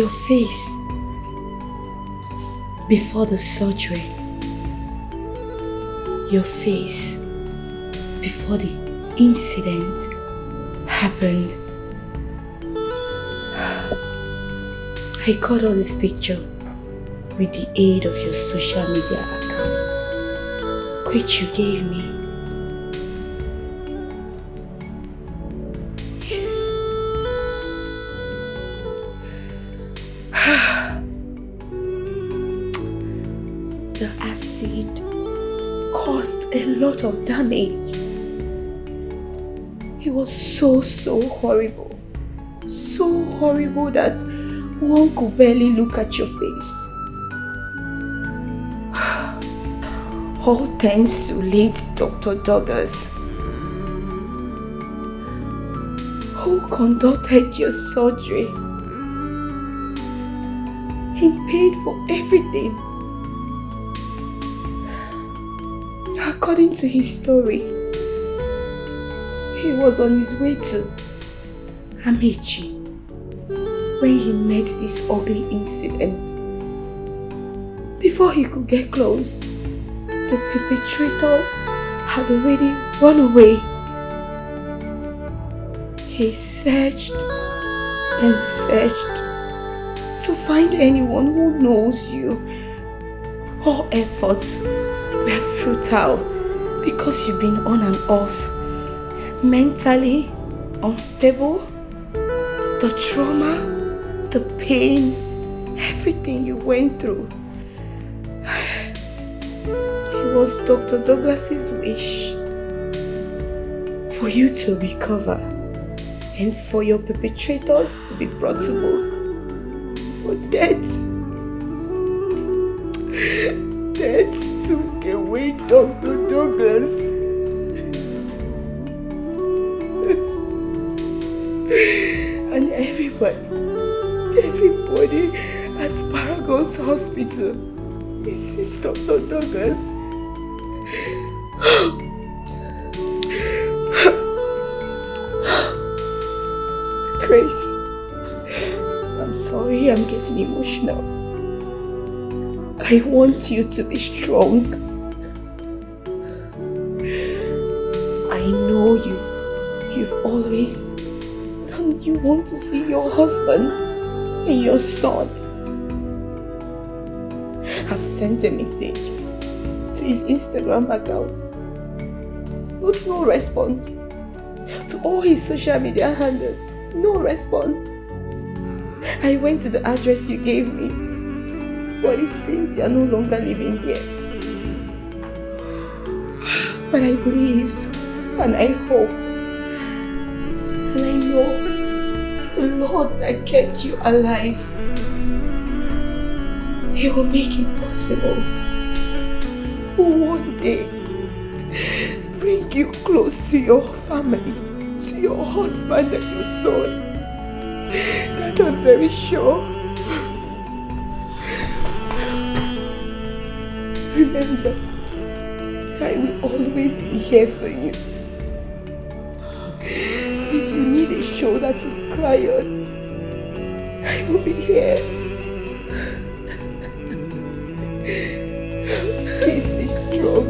Your face before the surgery. Your face before the incident happened. I got all this picture with the aid of your social media account, which you gave me. Yes. The acid caused a lot of damage. It was so horrible. So horrible that one could barely look at your face. All thanks to late Dr. Douglas, who conducted your surgery. He paid for everything. According to his story, he was on his way to Amechi when he met this ugly incident. Before he could get close, the perpetrator had already run away. He searched and searched to find anyone who knows you. All efforts were futile because you've been on and off, mentally unstable. The trauma, the pain, everything you went through. It was Dr. Douglas's wish for you to recover and for your perpetrators to be brought to book. But death took away Dr. Douglas. And everybody at Paragon's hospital misses Dr. Douglas. Grace, I'm sorry I'm getting emotional. I want you to be strong. I know you've always, you want to see your husband and your son. I've sent a message to his Instagram account, but no response. To all his social media handles, no response. I went to the address you gave me, but it seems they are no longer living here. But I believe and I hope and I know the Lord that kept you alive, He will make it possible. One day, bring you close to your family, to your husband and your son. That I'm very sure. Remember, I will always be here for you. If you need a shoulder to cry on, I will be here. Please be strong.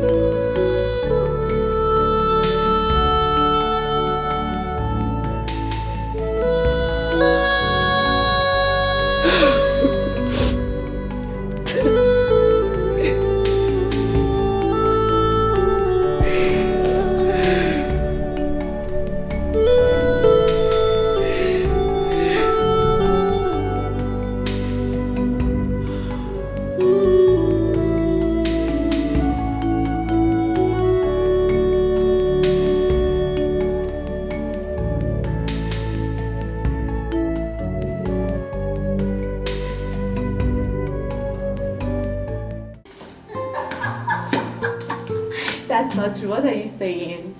That's not true. What are you saying?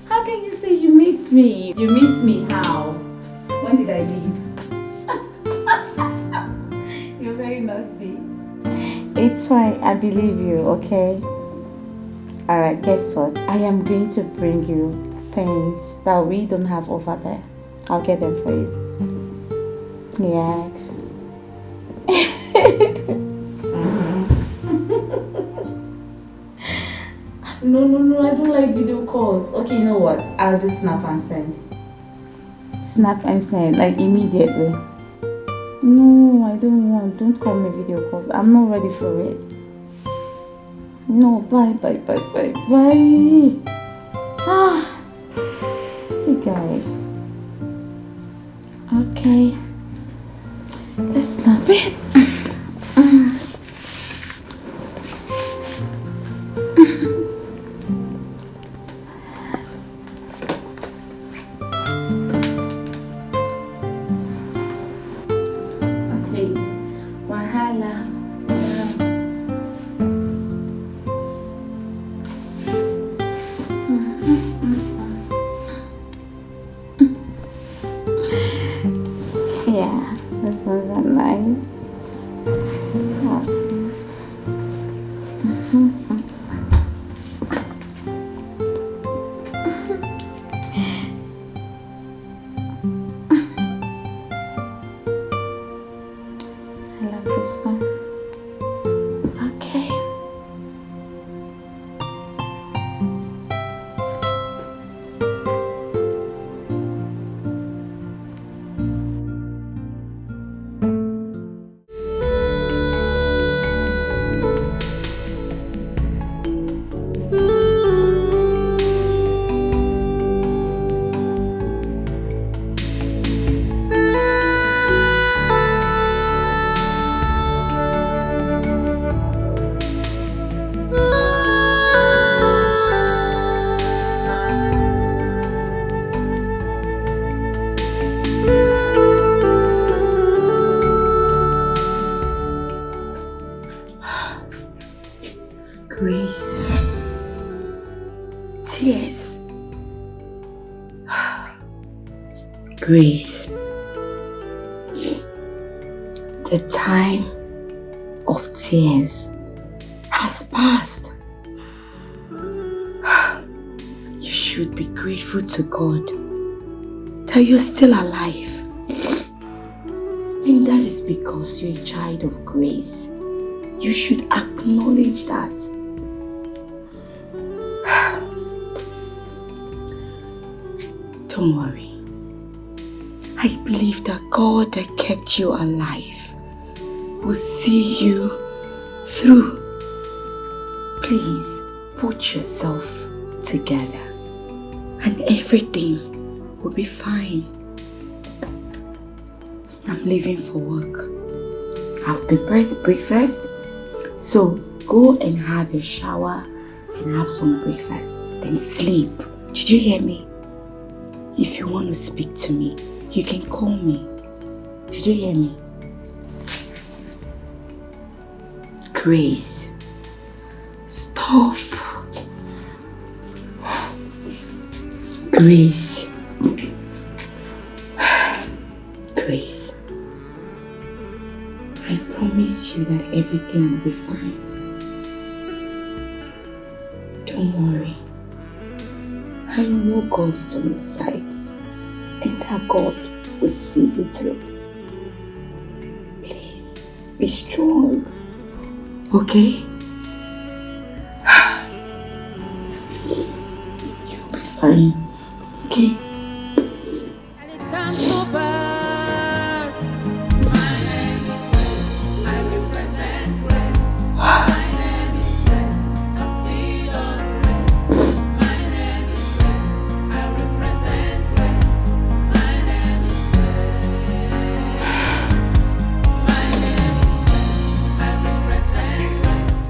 How can you say you miss me? You miss me how? When did I leave? You're very naughty. It's fine. I believe you, okay? Alright, guess what? I am going to bring you things that we don't have over there. I'll get them for you. Yes. No, I don't like video calls. Okay, you know what? I'll do snap and send. Snap and send, like immediately. No, I don't want. Don't call me video calls. I'm not ready for it. No, bye. Ah, it's a guy. Okay, let's snap it. Okay, wahala. Yeah, this ones are nice. Awesome. I love this one. Okay. Grace. Tears. Grace. The time of tears has passed. You should be grateful to God that you're still alive. And that is because you're a child of grace. You should acknowledge that. Don't worry. I believe that God that kept you alive will see you through. Please put yourself together and everything will be fine. I'm leaving for work. I've prepared breakfast, so go and have a shower and have some breakfast, then sleep. Did you hear me? If you want to speak to me, you can call me. Did you hear me? Grace, stop. Grace. Grace. I promise you that everything will be fine. Don't worry. I know God is on your side and that God will see you through. Please, be strong. Okay? You'll be fine. Okay? And it comes to pass. My name is Grace. I represent Grace. My name is Grace. I see your grace. My name is Grace. I represent Grace. My name is Grace. My name is Grace. I represent Grace.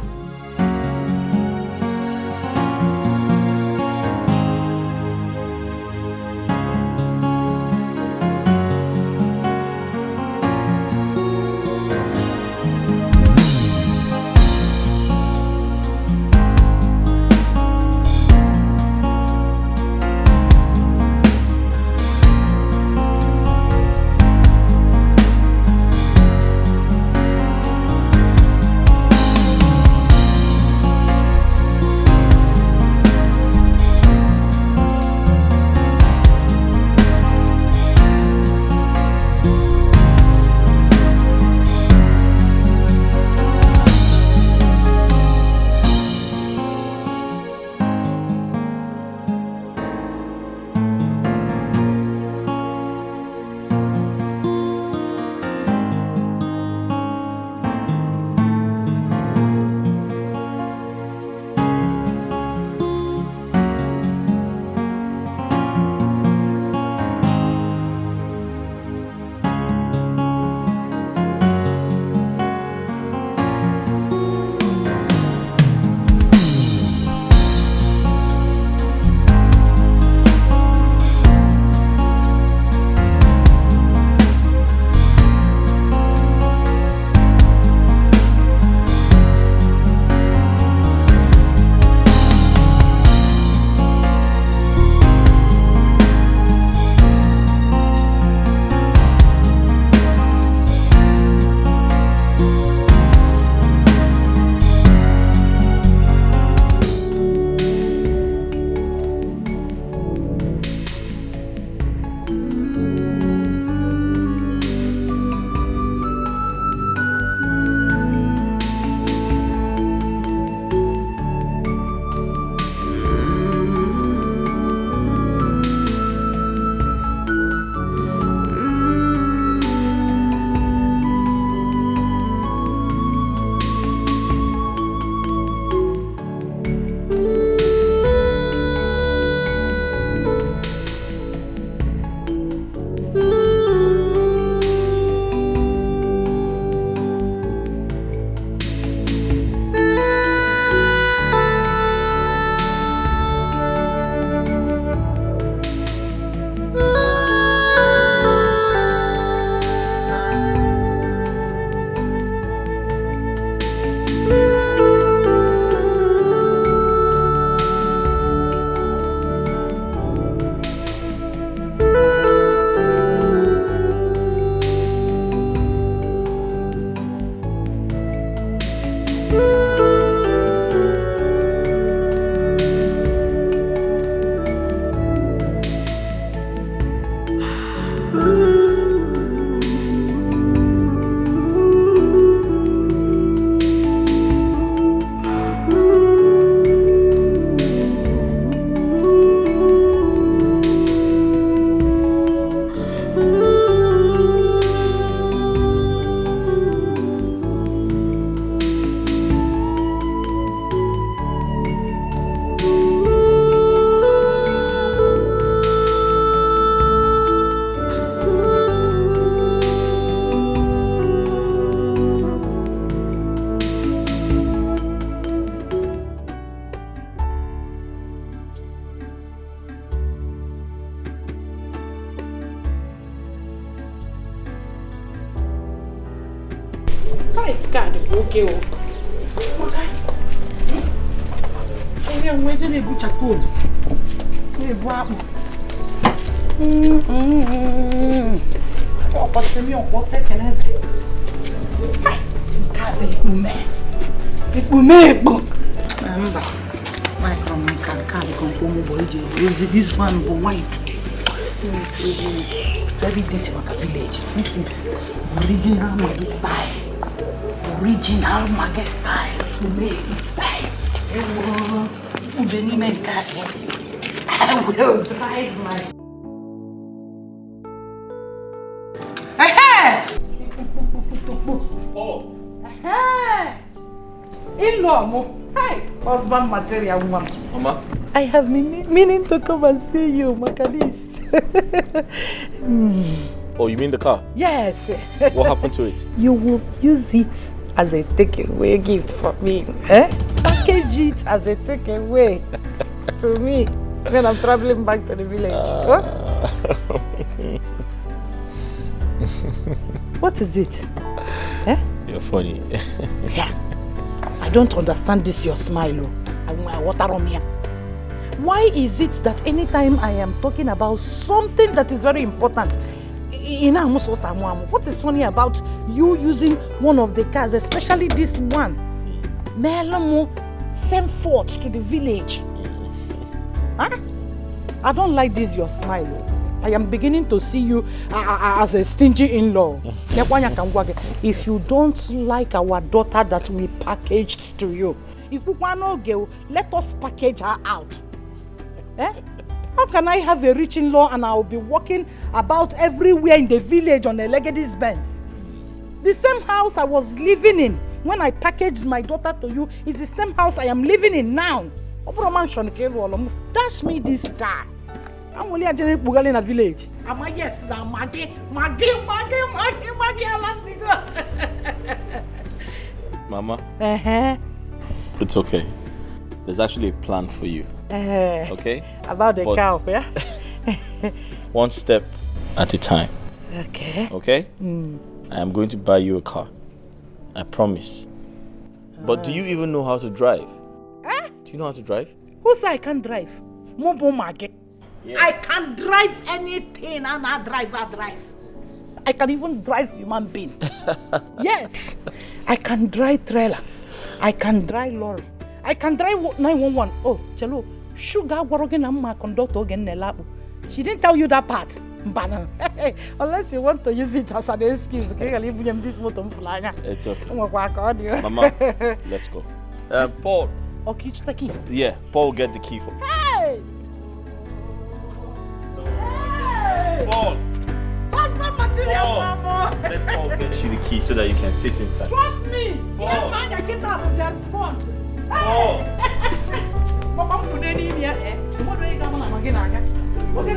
Okay. I'm waiting a butcher cool. Oh, what's the meal? What can I say? This one white. It's every day to a village. This is original Maggie style. Original Maggie style. I will drive my. Oh. In-law, hi, husband material woman. Mama? I have meaning to come and see you, Makalis. Oh, you mean the car? Yes. What happened to it? You will use it as a takeaway gift for me. Eh? Package it as a takeaway to me when I'm traveling back to the village. What is it? Eh? You're funny. Yeah. I don't understand this your smile. I water on me. Why is it that anytime I am talking about something that is very important, what is funny about you using one of the cars, especially this one? Melamo sent forth to the village. Huh? I don't like this your smile. I am beginning to see you as a stingy in-law. If you don't like our daughter that we packaged to you, if you want to go, let us package her out. Eh? How can I have a rich in-law and I will be walking about everywhere in the village on a Legady's Benz? The same house I was living in when I packaged my daughter to you is the same house I am living in now. Dash me this car. I'm only a general in a village. Am I? Yes, I'm Maggie. Mama? Uh-huh. It's okay. There's actually a plan for you. Okay? About the cow, yeah? One step at a time. Okay. Okay? I am going to buy you a car. I promise. But do you even know how to drive? Do you know how to drive? Who said I can't drive? Mobo Maggie. Yeah. I can drive anything and I drive. I can even drive human being. Yes. I can drive trailer. I can drive lorry. I can drive 911. Oh, Chelo, sugar warogen and my conductor again nelabu. She didn't tell you that part. Unless you want to use it as an excuse. This motor flying. It's okay. Mama, let's go. Paul. Okay, it's the key. Yeah, Paul, get the key for me. Hey! Paul! What's my material, Paul. Mama? Let Paul get you the key so that you can sit inside. Trust me! Paul. Yeah, man, I get up just one. Paul! Mama, I'm going to need you. What do you come on again? Okay,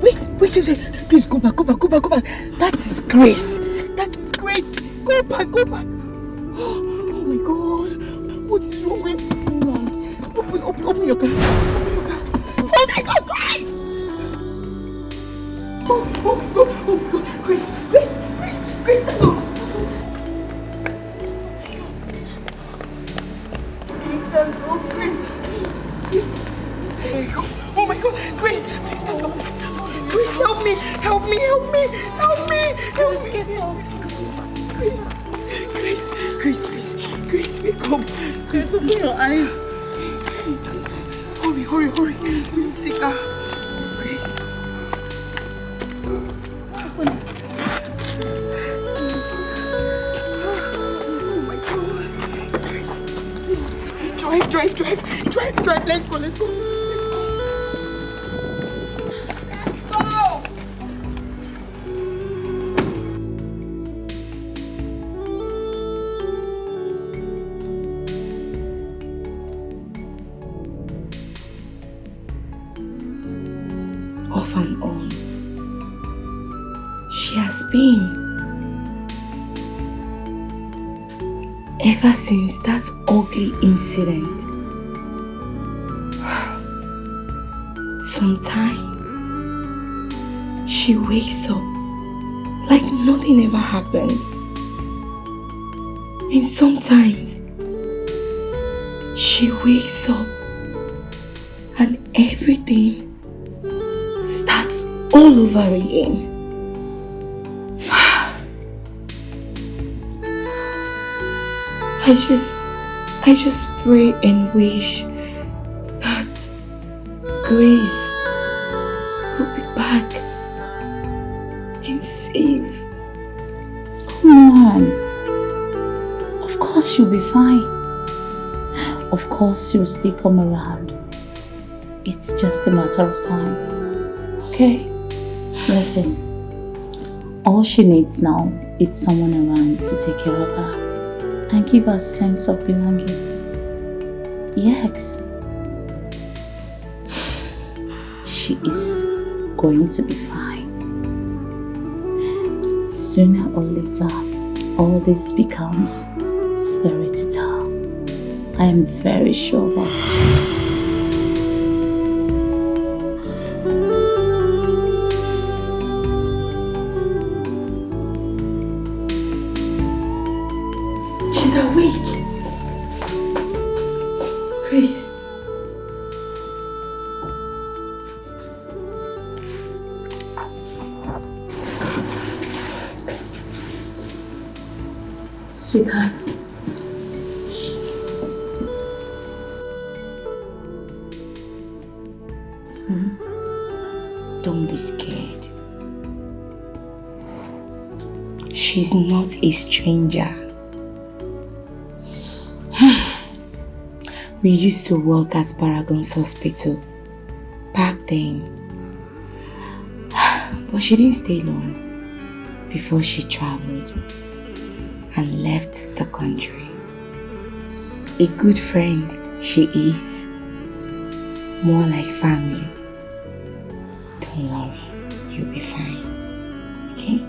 Wait. Please go back. That is grace. Go back. Oh my God. What is wrong with you? Open your car. Oh my God, Grace! Oh my God. Grace, stand Grace, wake up. Grace, open your eyes. Hurry. We'll see her. Grace. Open it. Oh my God. Grace. Drive. Let's go. Off and on. She has been. Ever since that ugly incident. Sometimes she wakes up like nothing ever happened. And sometimes she wakes up and everything starts all over again. I just pray and wish that Grace will be back and safe. Come on. Of course she'll be fine. Of course she'll still come around. It's just a matter of time. Okay? Listen. All she needs now is someone around to take care of her and give her a sense of belonging. Yes. She is going to be fine. Sooner or later, all this becomes story to tell. I am very sure about it. She's awake. Grace. Sweetheart. Don't be scared. She's not a stranger. We used to work at Paragon's hospital back then. But she didn't stay long before she traveled and left the country. A good friend she is. More like family. Don't worry, you'll be fine. Okay?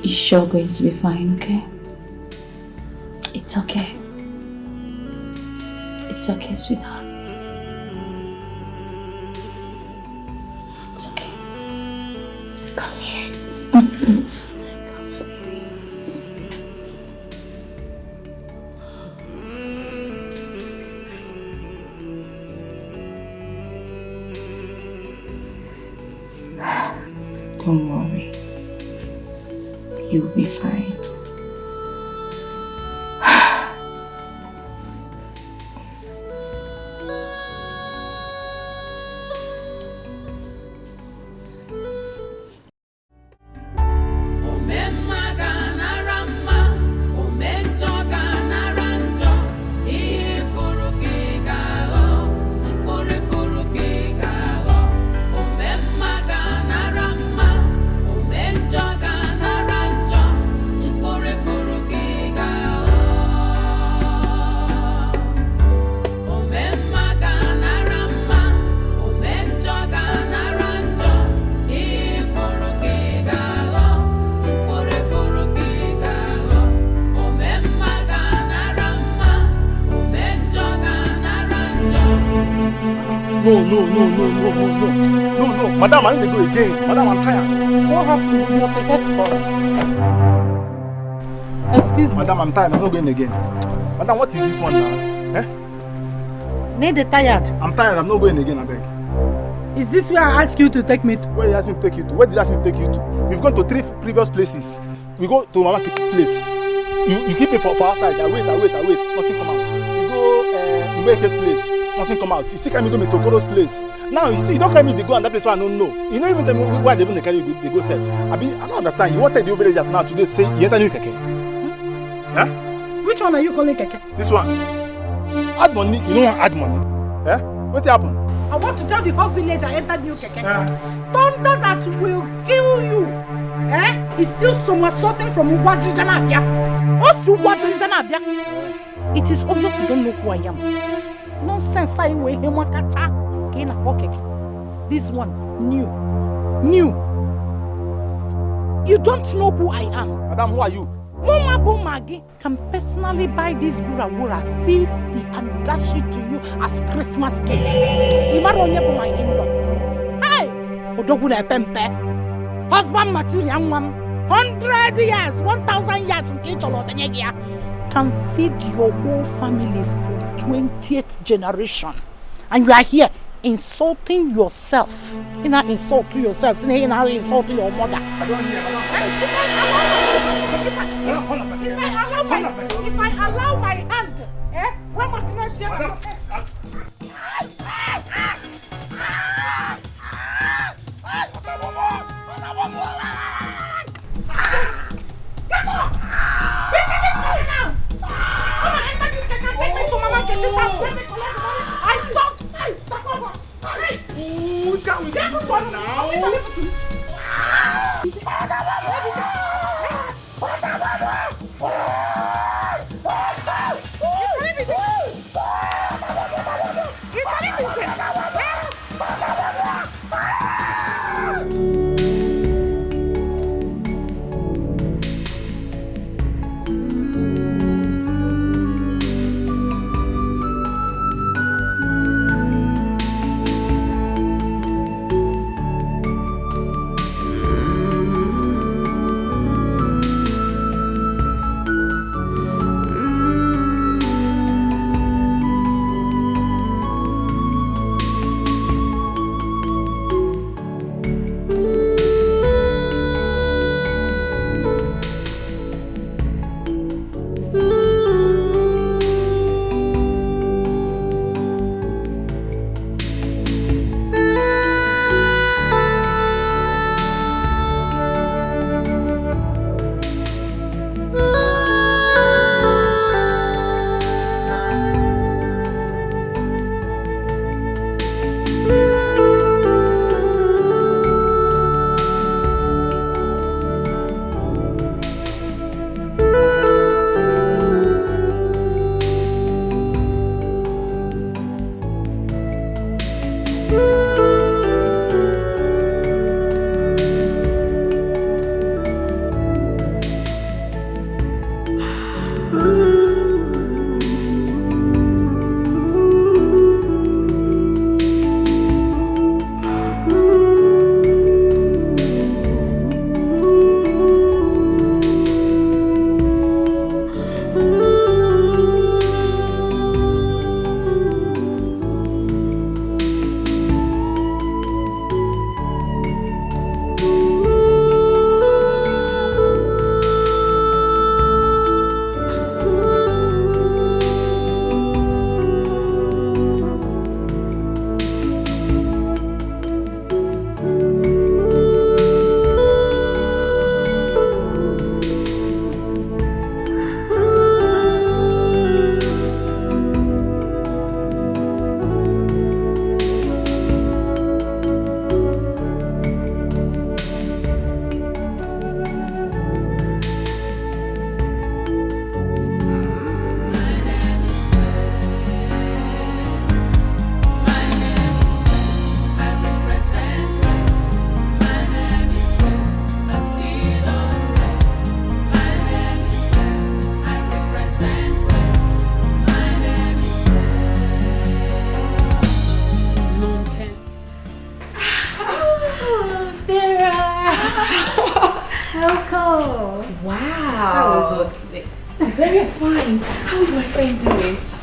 You're sure going to be fine, okay? It's okay. It's okay, sweetheart. It's okay. Come here. Don't worry. You'll be fine. No. Madam, I need to go again. Madam, I'm tired. What happened with your passport? Excuse me. Madam, I'm tired. I'm not going again. Madam, what is this one now? Need tired. I'm tired. I'm not going again, I beg. Is this where I asked you to take me to? Where did you ask me to take you to? Where did you ask me to take you to? We've gone to 3 previous places. We go to Mama place. You keep it for outside. I wait. Nothing come out. You go Ubeke's place. Nothing come out. You still carry me go Mr. Okoro's place. Now you don't carry me. They go and that place where I don't know. You don't even tell me why they even carry you. They go say. I don't understand. You wanted the villagers now today say you enter new keke. Huh? Which one are you calling keke? This one. Add money. You don't want add money. Eh? What's happened? I want to tell the whole village I entered new keke. Thunder that will kill you. It's still somersaulting from Wazico. It is obvious you don't know who I am. Nonsense, I will hear this one, new. You don't know who I am. Madam, who are you? Mama Bomagi can personally buy this Gura 50 and dash it to you as Christmas gift. You might only buy my in-law. Hey, Odoguna Pempe. Husband material 100 years, 1,000 years in Kitolo can feed your whole family for 20th generation. And you are here insulting yourself. You're not insulting yourself, you're not insulting your mother. If I allow my hand, what am I going to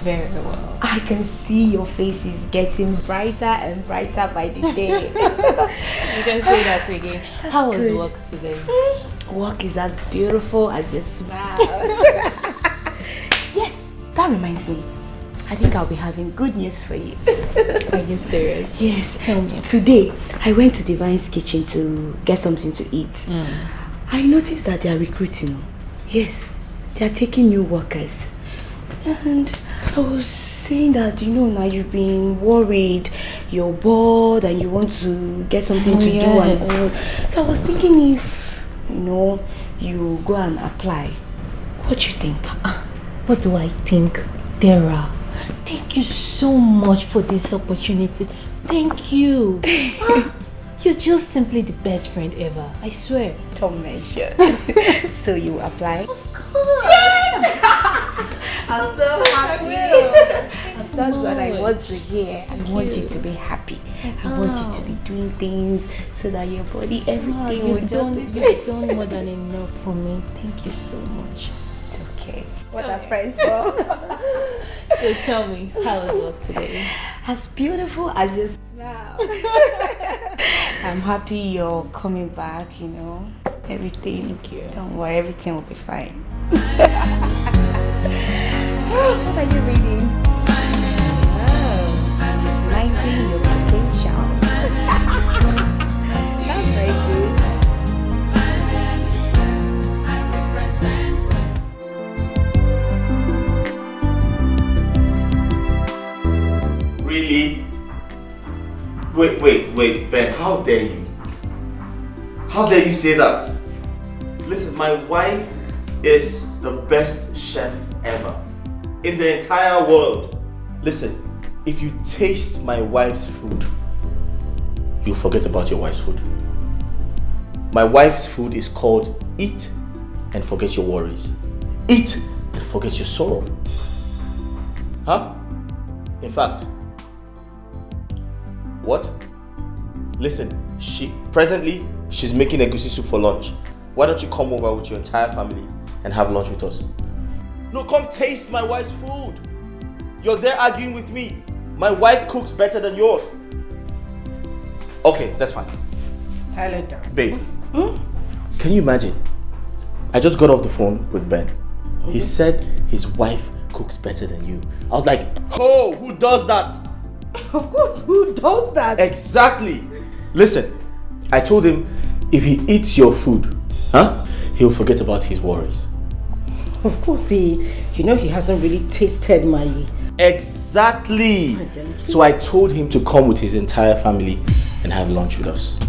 Very well. I can see your face is getting brighter and brighter by the day. You can say that again. How was work today? work is as beautiful as your smile. Yes, that reminds me. I think I'll be having good news for you. Are you serious? Yes. Tell me. Today, I went to Divine's kitchen to get something to eat. I noticed that they are recruiting. Yes, they are taking new workers. And I was saying that, now you've been worried, you're bored and you want to get something to do and all. So I was thinking if, you go and apply. What do you think? What do I think? Dara, thank you so much for this opportunity. Thank you. You're just simply the best friend ever. I swear. Don't mention. So you apply? Of course. Yes! I'm so happy. That's what I want to hear. I want you to be happy. I want you to be doing things so that your body, everything will just... You've done more than enough for me. Thank you so much. It's okay. What are friends for? So tell me, how was work today? As beautiful as your smile. I'm happy you're coming back, Everything. Thank you. Don't worry, everything will be fine. What are you reading? Recognizing your potential. That's very good. Really? Wait, Ben, how dare you? How dare you say that? Listen, my wife is the best chef ever in the entire world. Listen, if you taste my wife's food, you'll forget about your wife's food. My wife's food is called eat and forget your worries. Eat and forget your sorrow. Huh? In fact, what? Listen, presently she's making egusi soup for lunch. Why don't you come over with your entire family and have lunch with us? No, come taste my wife's food. You're there arguing with me. My wife cooks better than yours. Okay, that's fine. Hello, down. Babe, can you imagine? I just got off the phone with Ben. He said his wife cooks better than you. I was like, oh, who does that? Of course, who does that? Exactly. Listen, I told him if he eats your food, he'll forget about his worries. Of course, he hasn't really tasted my... Exactly. So I told him to come with his entire family and have lunch with us.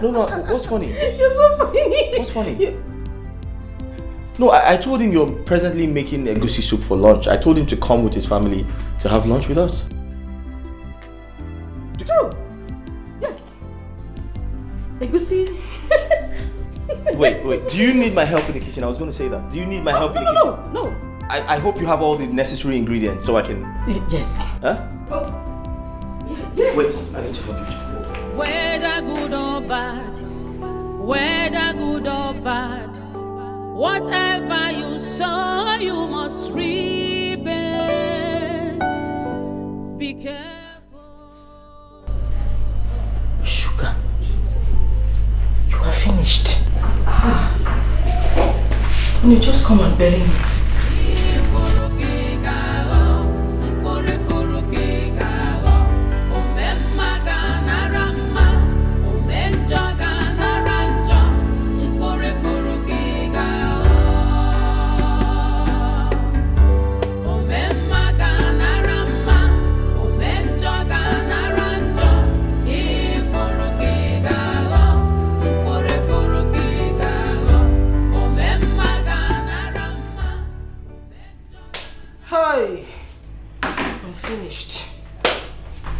No, what's funny? You're so funny. What's funny? No, I told him you're presently making egusi soup for lunch. I told him to come with his family to have lunch with us. True. Yes. Egusi. Wait. Do you need my help in the kitchen? I was going to say that. Do you need my help in the kitchen? No. I hope you have all the necessary ingredients so I can... Yes. Huh? Yes. Wait, I need to help you. Whether good or bad, whatever you sow, you must reap it. Be careful. Sugar, you are finished. Can you just come and bury me?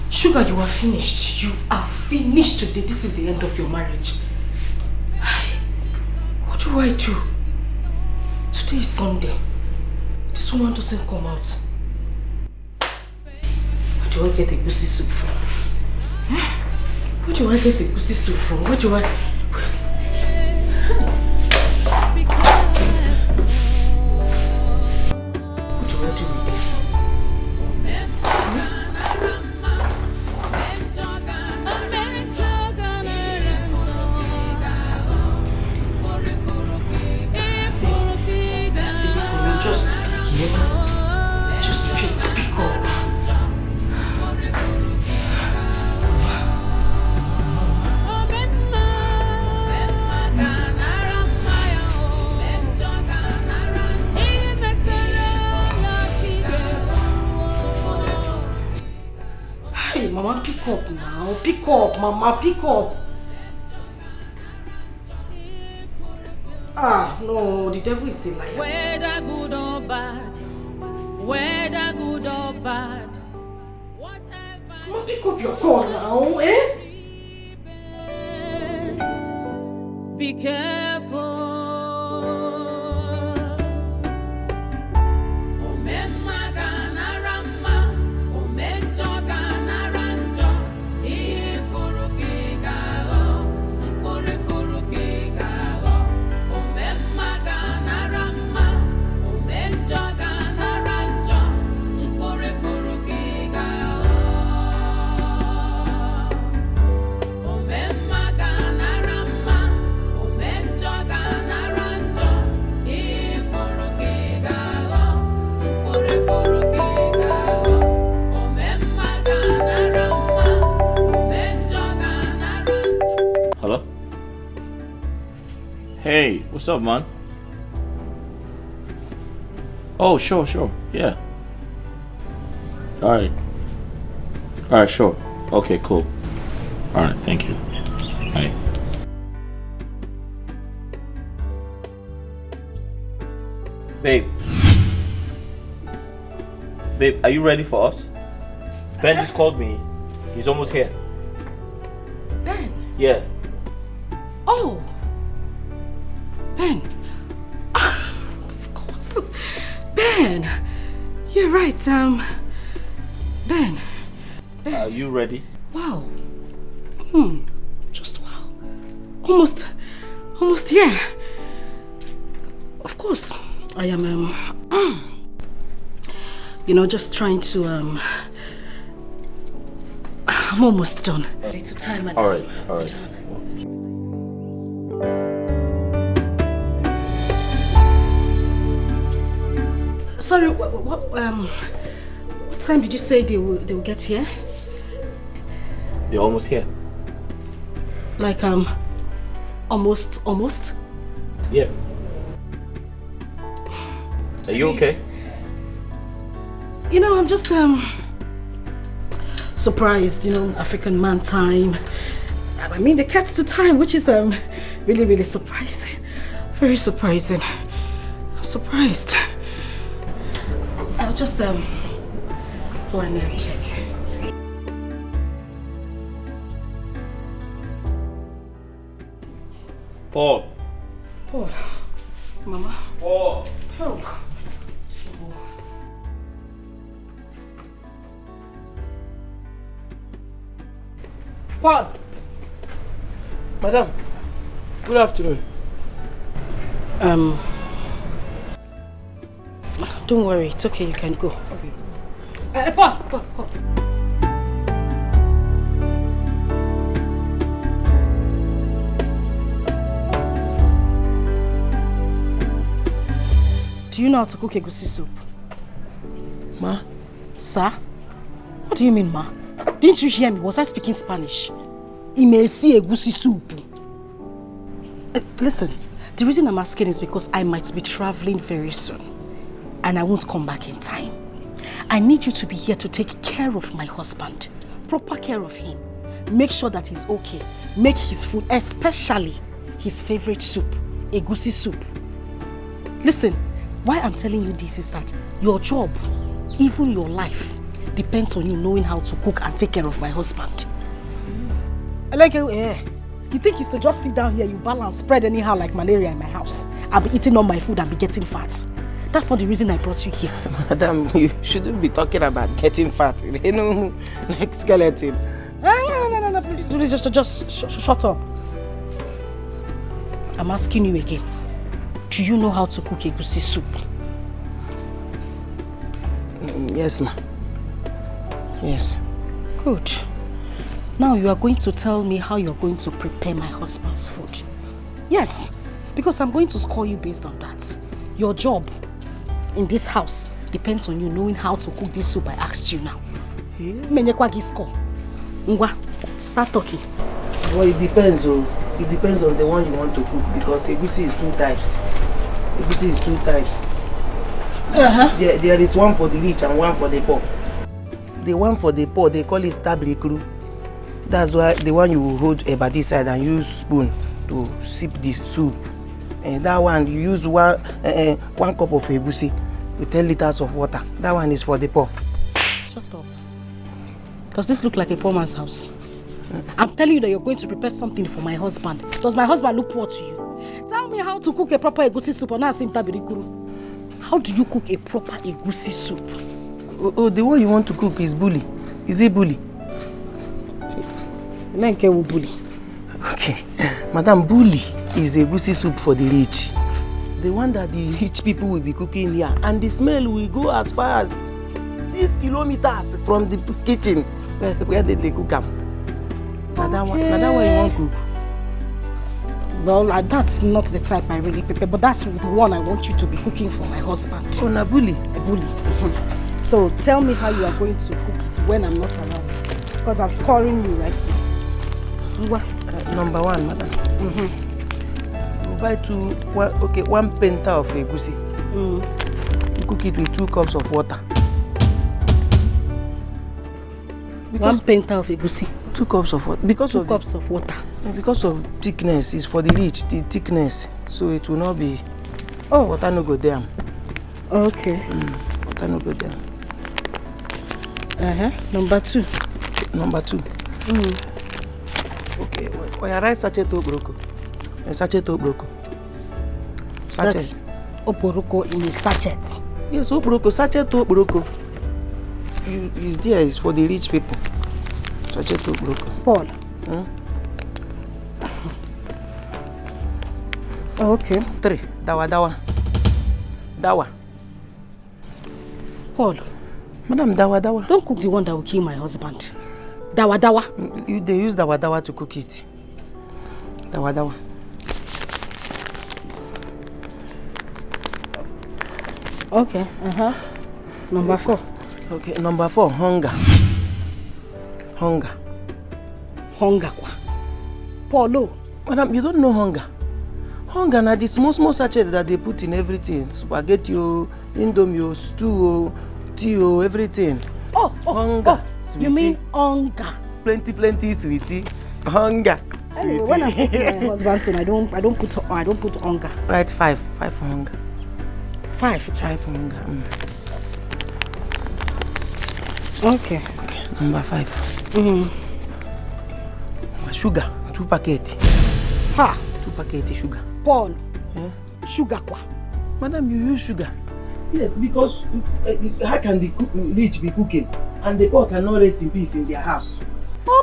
Sugar, you are finished. You are finished today. This is the end of your marriage. What do I do? Today is Sunday. This woman doesn't come out. Where do I get egusi soup from? Where do I get egusi soup from? Where do I... What do I do with this? Pick up now. Pick up, Mama. Pick up. Ah, no, the devil is a liar. Whether good or bad, whether good or bad, whatever. Mama, pick up your call now, eh? Be careful. Hello? Hey, what's up, man? Oh, sure, yeah. Alright, sure. Okay, cool. Alright, thank you. Alright. Babe, are you ready for us? Ben just called me. He's almost here. Ben? Yeah. Oh! Ben! Of course. Ben! You're right, Ben. Are you ready? Wow. Just wow. Almost here. Of course. I am, just trying to, I'm almost done. A little time. Alright. Sorry, what time did you say they will get here? They're almost here. Like, almost? Yeah. Are you okay? I'm just, surprised, African man time. I mean, they kept to time, which is, really, really surprising. Very surprising. I'm surprised. I'll just, go and check. Paul. Mama. Paul. Help. Paul! Madam, good afternoon. Don't worry, it's okay, you can go. Okay. Paul! Do you know how to cook egusi soup? Ma? Sir? What do you mean, ma? Didn't you hear me? Was I speaking Spanish? Imesi egusi soup. Listen, the reason I'm asking is because I might be traveling very soon. And I won't come back in time. I need you to be here to take care of my husband. Proper care of him. Make sure that he's okay. Make his food, especially his favorite soup, egusi soup. Listen, why I'm telling you this is that your job, even your life, depends on you knowing how to cook and take care of my husband. Like, you think it's to just sit down here, you balance, spread anyhow like malaria in my house, and be eating all my food and be getting fat? That's not the reason I brought you here. Madam, you shouldn't be talking about getting fat. Like skeleton. No, please, just shut up. I'm asking you again. Do you know how to cook egusi soup? Yes, ma. Yes. Good. Now you are going to tell me how you're going to prepare my husband's food. Yes, because I'm going to score you based on that. Your job in this house depends on you knowing how to cook this soup I asked you now. Score. Ngwa, start talking. Well, it depends, It depends on the one you want to cook because egusi is two types. Egusi is two types. There is one for the rich and one for the poor. The one for the poor, they call it tablikru. That's why the one you will hold by this side and use spoon to sip the soup. And that one you use one cup of egusi with 10 liters of water. That one is for the poor. Shut up. Does this look like a poor man's house? I'm telling you that you're going to prepare something for my husband. Does my husband look poor to you? Tell me how to cook a proper egusi soup or not tabirikuru. How do you cook a proper egusi soup? Oh, the one you want to cook is bully. Is it bully? Bully. Okay. Madam, bully is egusi soup for the rich. The one that the rich people will be cooking here. And the smell will go as far as 6 kilometers from the kitchen where they cook them. That one you want to cook? Well, that's not the type I really prepare, but that's the one I want you to be cooking for my husband. Oh, na bully? A bully. So tell me how you are going to cook it when I'm not around. Because I'm scoring you right now. Number one, madam. You buy one penta of egusi. You cook it with 2 cups of water. One penta of egusi. 2 cups of water. Because 2 cups of water. Because of thickness, it's for the rich, the thickness. So it will not be. Oh. Water no go down. Okay. Water no go down. Number 2. Number 2. Okay. Or you write sachet oporoko. Sachet oporoko. Sachet. That's oporoko in a sachet. Yes, oporoko. Sachet oporoko. It's there. It's for the rich people. Sachet oporoko. Paul. Okay. 3. Dawa. Paul. Madam, dawa. Don't cook the one that will kill my husband. Dawa. They use dawa to cook it. Dawa. Okay. Number 4. Okay, number 4, hunger. Hunger. Paulo. Madam, you don't know hunger. Hunger na the small sachet that they put in everything. Spaghetti, indomie, stew, tea, everything. Oh, hunger. Sweetie. You mean hunger? Plenty, sweetie. Hunger. Anyway, when I'm cooking my husband's son, I don't put hunger. Right, 5 for hunger. 5 for hunger. Okay. Number 5. Sugar, 2 packets. 2 packets sugar. Paul. Sugar kwa? Madam, you use sugar. Yes, because how can the rich be cooking and the poor cannot rest in peace in their house?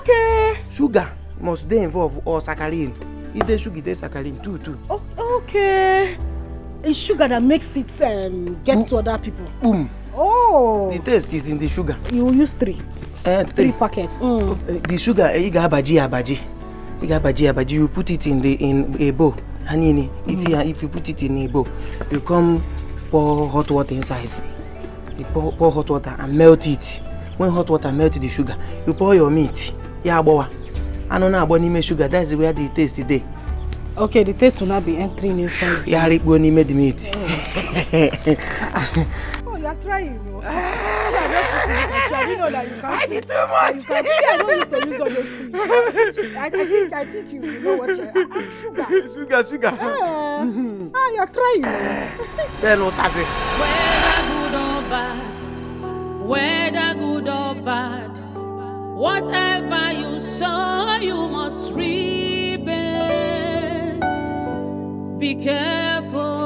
Okay. Sugar must they involve or saccharin. If they sugar, they saccharin too. Okay. It's sugar that makes it get to other people. Boom. Oh. The taste is in the sugar. You use 3. 3 packets. The sugar, you got abaji. You put it in a bowl. Hanini, if you put it in a bowl, you come pour hot water inside. You pour hot water and melt it. When hot water melts the sugar, you pour your meat. Yeah, boy. I don't know about sugar. That's where the taste is. Okay, the taste will not be entering inside. Yeah, I made the meat. Oh, you're trying. I didn't know that you can't. I did too much. I don't used to use all those things. I think you know what you're Sugar. You're trying. Then what does it? Whether good or bad, whatever you sow, you must reap it. Be careful.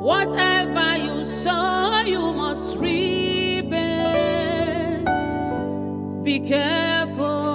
Whatever you sow, you must reap it. Be careful.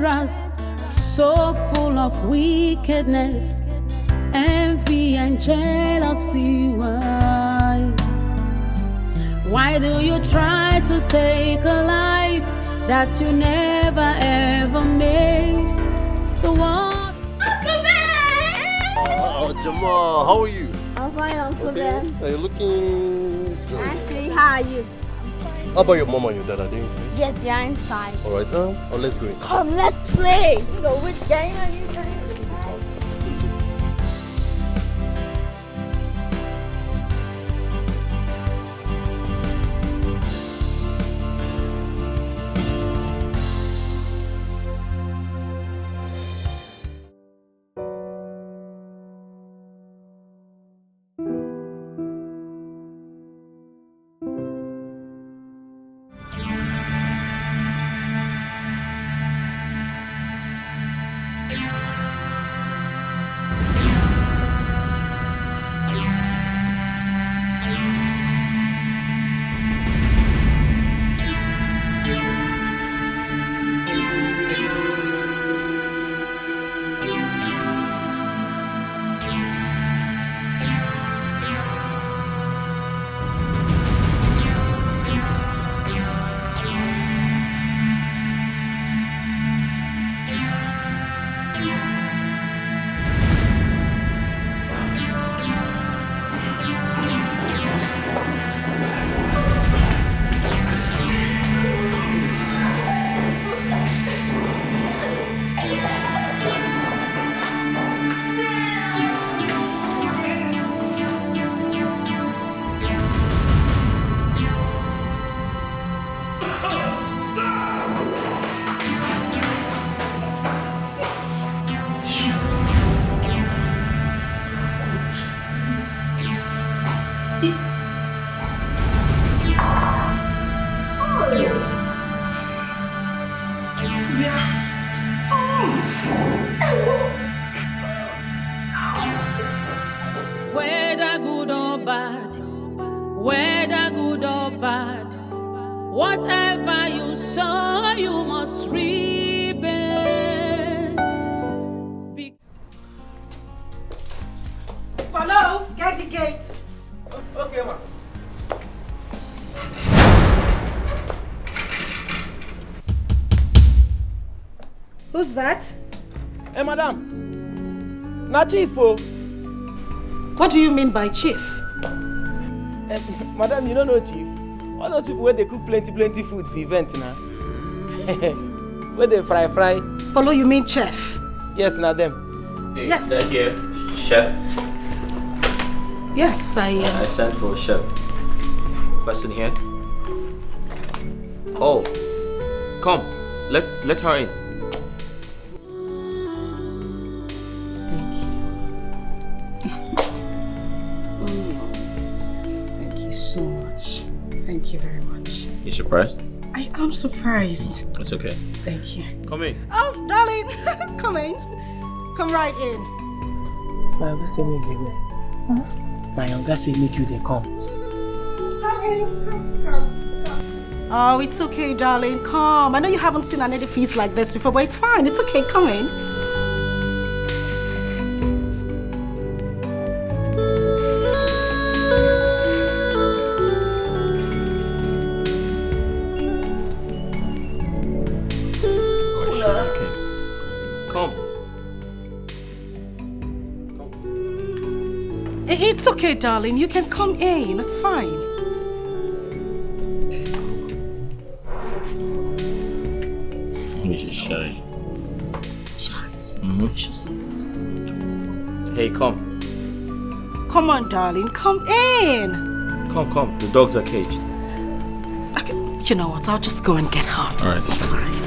admirers, so full of wickedness, envy and jealousy. Why do you try to take a life that you never ever made? The one. Uncle Ben! Oh, Jamal, how are you? I'm fine, Uncle Ben. Are you looking good? Auntie, how are you? How about your mom and your dad? Are they inside? Yes, they are inside. All right, now, let's go inside. Come, let's play. So which game are you playing? Whether good or bad, whether good or bad, whatever you sow, you must reap it. Hello, get the gate. Okay, ma. Who's that? Hey, madam. Na chief, oh. What do you mean by chief? Madam, you don't know chief. All those people where they cook plenty food for event now. Where they fry. Polo, you mean chef? Yes, na them. Hey, Yes. is that here? Chef? Yes, I sent for a chef. Person here? Oh, come. Let her in. Thank you so much. Thank you very much. You surprised? I am surprised. It's okay. Thank you. Come in. Oh, darling, come in. Come right in. My younger say make they go. Huh? My younger say make you they come. Oh, it's okay, darling. Come. I know you haven't seen an edifice like this before, but it's fine. It's okay. Come in. It's okay, darling. You can come in. It's fine. Shy. Shy. Mm-hmm. Show something. Hey, come. Come on, darling. Come in. Come. The dogs are caged. Okay. You know what? I'll just go and get her. All right. It's fine.